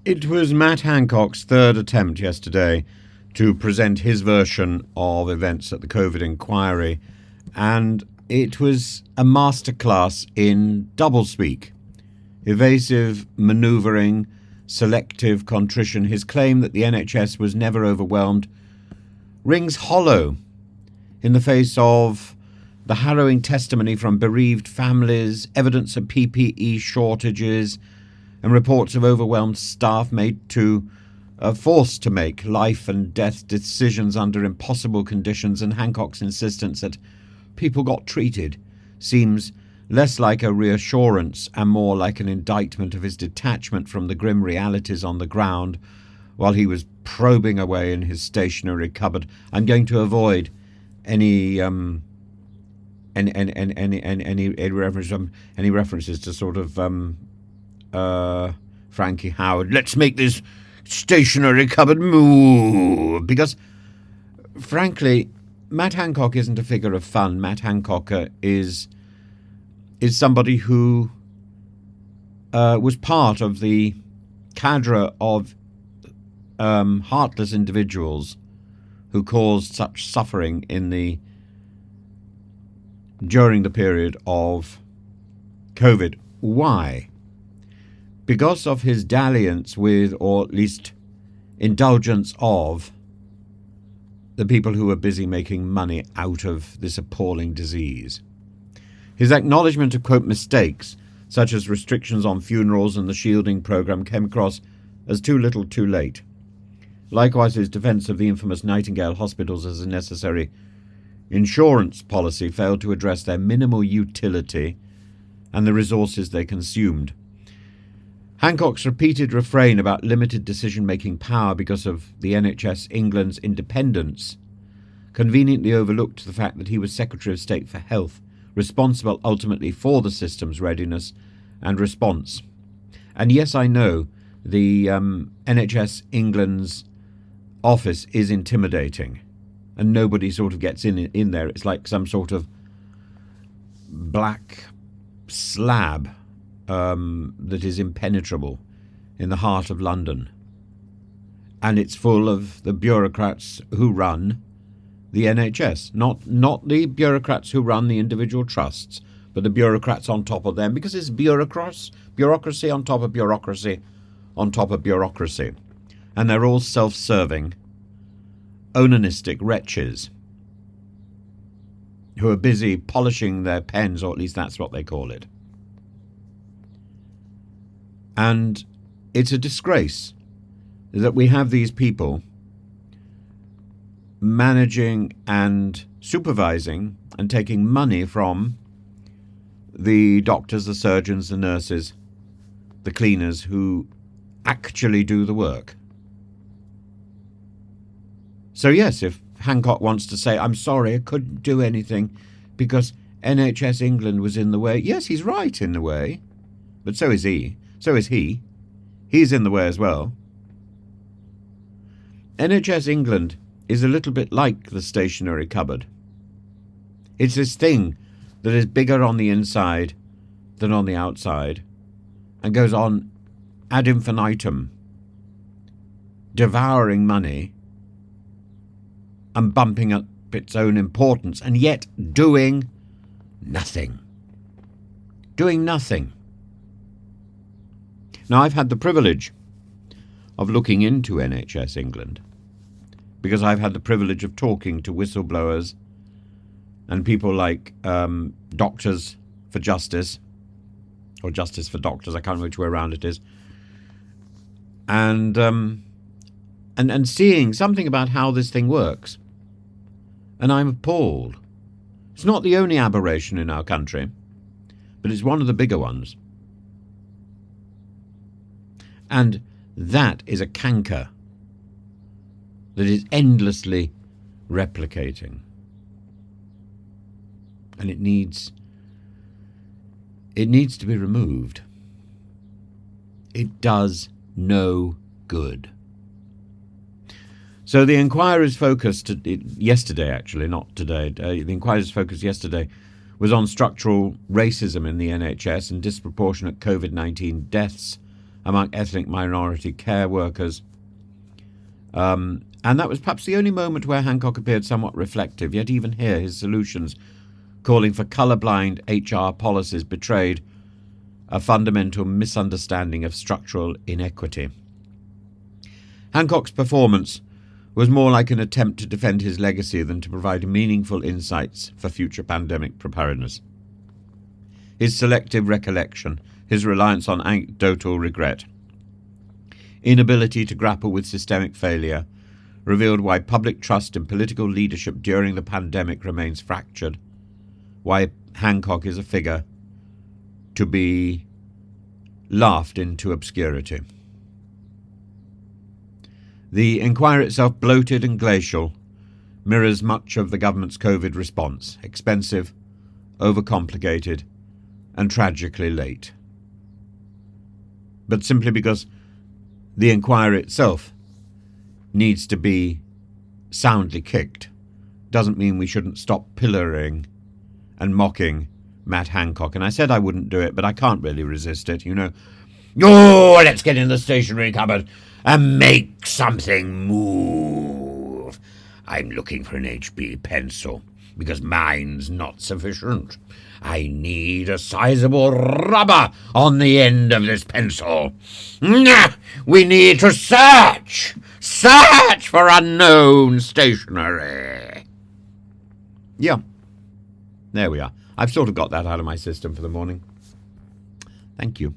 It was Matt Hancock's third attempt yesterday to present his version of events at the COVID inquiry, and it was a masterclass in doublespeak, evasive manoeuvring, selective contrition. His claim that the NHS was never overwhelmed rings hollow in the face of the harrowing testimony from bereaved families, evidence of PPE shortages, and reports of overwhelmed staff forced to make life and death decisions under impossible conditions, and Hancock's insistence that people got treated seems less like a reassurance and more like an indictment of his detachment from the grim realities on the ground while he was probing away in his stationery cupboard. I'm going to avoid any references to sort of Frankie Howard. Let's make this stationery cupboard move, because frankly, Matt Hancock isn't a figure of fun. Matt Hancock is somebody who was part of the cadre of heartless individuals who caused such suffering during the period of COVID. Why? Because of his dalliance with, or at least indulgence of, the people who were busy making money out of this appalling disease. His acknowledgement of, quote, mistakes, such as restrictions on funerals and the shielding program, came across as too little too late. Likewise, his defence of the infamous Nightingale hospitals as a necessary insurance policy failed to address their minimal utility and the resources they consumed. Hancock's repeated refrain about limited decision-making power because of the NHS England's independence conveniently overlooked the fact that he was Secretary of State for Health, responsible ultimately for the system's readiness and response. And yes, I know the NHS England's office is intimidating, and nobody sort of gets in there. It's like some sort of black slab that is impenetrable in the heart of London. And it's full of the bureaucrats who run the NHS. Not the bureaucrats who run the individual trusts, but the bureaucrats on top of them, because it's bureaucracy on top of bureaucracy on top of bureaucracy. And they're all self-serving, onanistic wretches who are busy polishing their pens, or at least that's what they call it. And it's a disgrace that we have these people managing and supervising and taking money from the doctors, the surgeons, the nurses, the cleaners who actually do the work. So yes, if Hancock wants to say, I'm sorry, I couldn't do anything because NHS England was in the way, yes, he's right in the way, but so is he. So is he. He's in the way as well. NHS England is a little bit like the stationery cupboard. It's this thing that is bigger on the inside than on the outside and goes on ad infinitum, devouring money and bumping up its own importance, and yet doing nothing. Doing nothing. Now, I've had the privilege of looking into NHS England because I've had the privilege of talking to whistleblowers and people like Doctors for Justice, or Justice for Doctors, I can't remember which way around it is, and seeing something about how this thing works. And I'm appalled. It's not the only aberration in our country, but it's one of the bigger ones. And that is a canker that is endlessly replicating. And it needs to be removed. It does no good. So the inquiry's focus yesterday, actually, not today. The inquiry's focus yesterday was on structural racism in the NHS and disproportionate COVID-19 deaths among ethnic minority care workers. And that was perhaps the only moment where Hancock appeared somewhat reflective, yet even here his solutions, calling for colourblind HR policies, betrayed a fundamental misunderstanding of structural inequity. Hancock's performance was more like an attempt to defend his legacy than to provide meaningful insights for future pandemic preparedness. His selective recollection, his reliance on anecdotal regret, inability to grapple with systemic failure, revealed why public trust in political leadership during the pandemic remains fractured, why Hancock is a figure to be laughed into obscurity. The inquiry itself, bloated and glacial, mirrors much of the government's COVID response: expensive, overcomplicated, and tragically late. But simply because the inquiry itself needs to be soundly kicked doesn't mean we shouldn't stop pillorying and mocking Matt Hancock. And I said I wouldn't do it, but I can't really resist it, you know. Oh, let's get in the stationery cupboard and make something move. I'm looking for an HB pencil because mine's not sufficient. I need a sizable rubber on the end of this pencil. We need to search for unknown stationery. Yeah, there we are. I've sort of got that out of my system for the morning. Thank you.